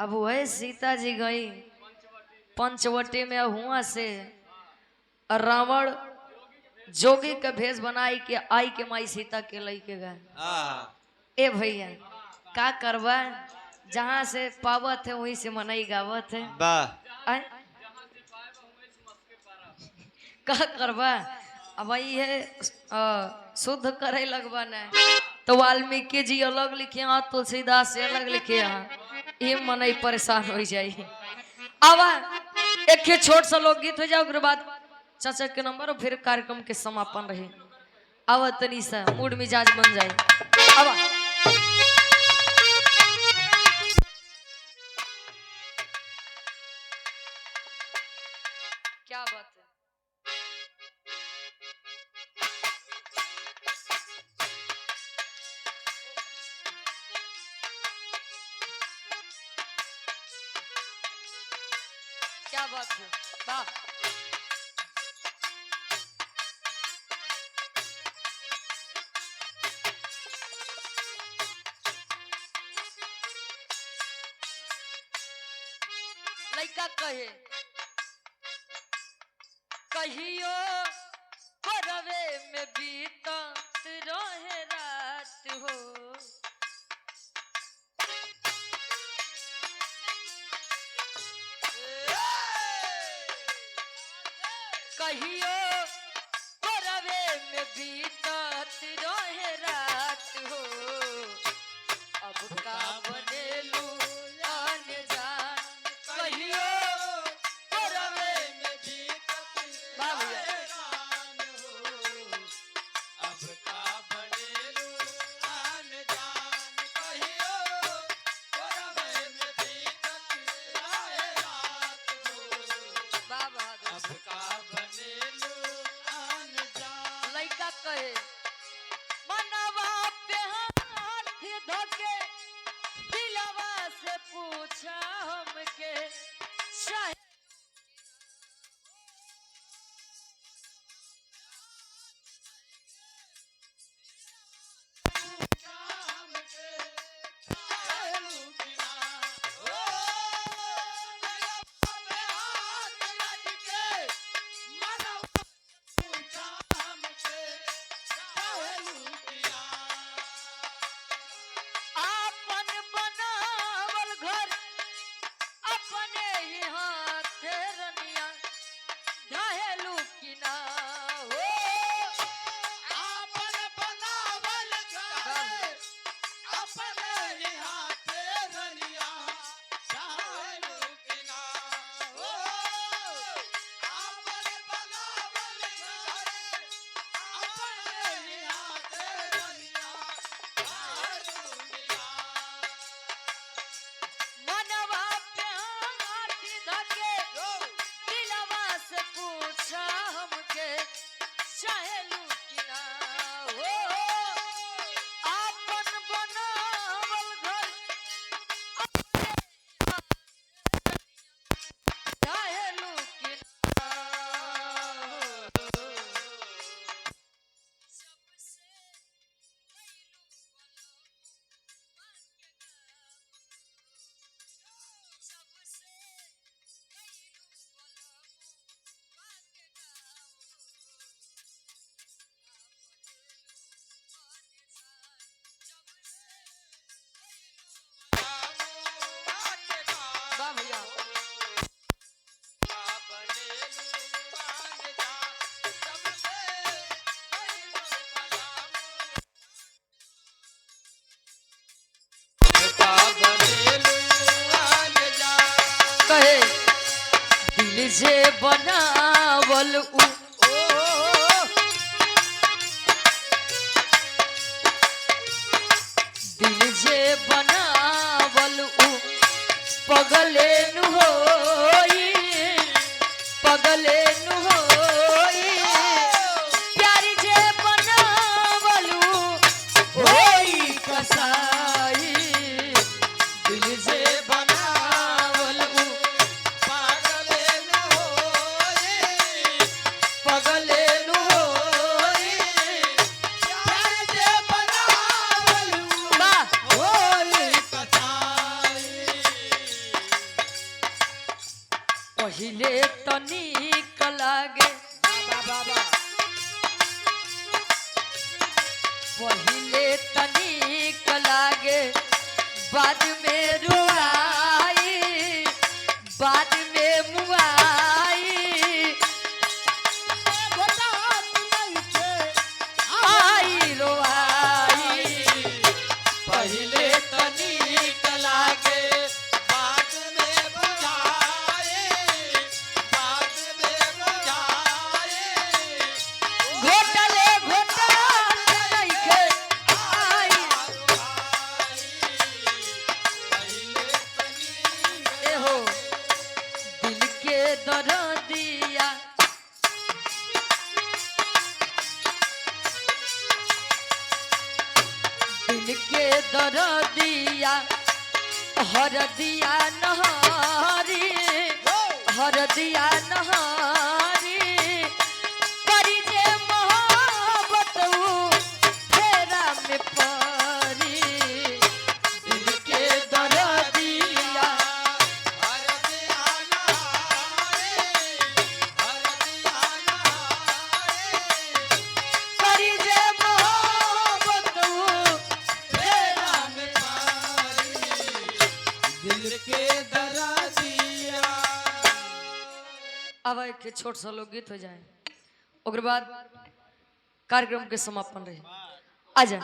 अब वह सीता जी गई पंचवटी में, हुआ से रावण जोगी के भेष बनाई के आई के माई सीता के लई के गए। ए भैया का करवा, जहाँ से पावत है वहीं से मनई गावत है। का करवा, अब ये शुद्ध करे लगवा न, तो वाल्मीकि जी अलग लिखे हाँ, तुलसीदास से अलग लिखे हाँ, ये मनई परेशान हो जाये। अब एक छोट सा लोकगीत हो जाओ, बाद चाचा के नंबर और फिर कार्यक्रम के समापन रहे। अब तनी सा मूड मिजाज बन जाए। अब क्या बात है, क्या बात है, वाह। लइका कहे कहियो परवे में बीतत रहे रात हो, कहियो परवे में बीतत रहे रात हो, अब का बनेलू अनजान, कहियो परवे में बीतत रहे रात हो, अब का बनेलू अनजान, कहियो परवे में बीतत रहे रात हो, बाबा अब का लइका कहे मनवा पे हाथ धोके दिलवा से पूछा हमके शायद जे बनावल दिल जे बनावल पगले नु होई, पगले नु होई, प्यारी जे बनावल होई कसाई, दिल जे पहिले तो नीक लागे पहिले तो नीक लागे बाद में रुआई बाद में मुआई आई रोआई पहिले तो नीक लागे बाद में बुझाए बाद में बुझाए घोटले घोटाले नइखे आई पहिले तो नीक एहो दिल के दर्दिया दिल के दर्दिया हर दिया नहारी हर दिया नहारी करी जे मोहब्बत फेरा में परी दिल के दर्दिया हर दियाना हर दियाना करी जे मोहब्बत तेरा में पारी दिल के दर्दिया। अब एक छोट सा लोक गीत हो जाए ओकर बाद कार्यक्रम के समापन रहे आजा